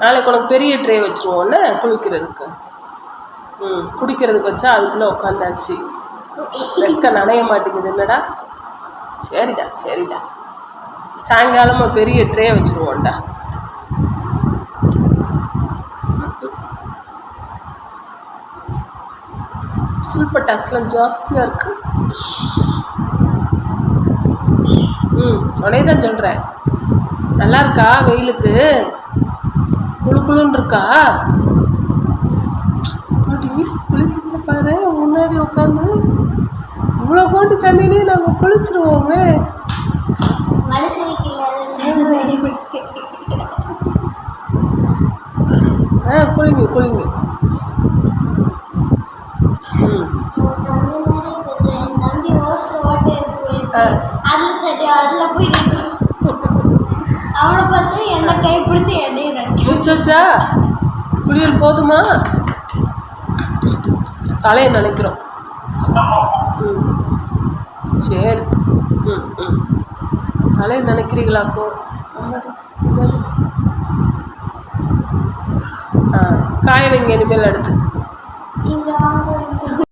நாளைக்கு உனக்கு பெரிய ட்ரே வச்சுருவோன்னு குளிக்கிறதுக்கு. குடிக்கிறதுக்கு வச்சா அதுக்குள்ளே உட்காந்தாச்சு. வெக்க நனைய மாட்டேங்குது என்னடா. சரிடா சரிடா, சாயங்காலமாக பெரிய ட்ரே வச்சுருவோம்டா. சில்பட்டாஸ்லாம் ஜாஸ்தியாக இருக்கு. உடனே தான் சொல்கிறேன். நல்லா இருக்கா வெயிலுக்கு? குழு குழுன்னு இருக்கா? குளிக்கிறத பாரு, முன்னாடி உட்காந்து இவ்வளோ போட்டு தண்ணியிலே நாங்கள் குளிச்சிருவோமே. குளிங்க குளிங்க. அவனை பார்த்து என்ன கை பிடிச்சி எண்ணெயும் முடிச்சா குளியல் போதுமா? தலையை நினைக்கிறோம். சரி. தலையை நினைக்கிறீங்களாக்கோ? காய வைங்க இனிமேல் அடுத்து.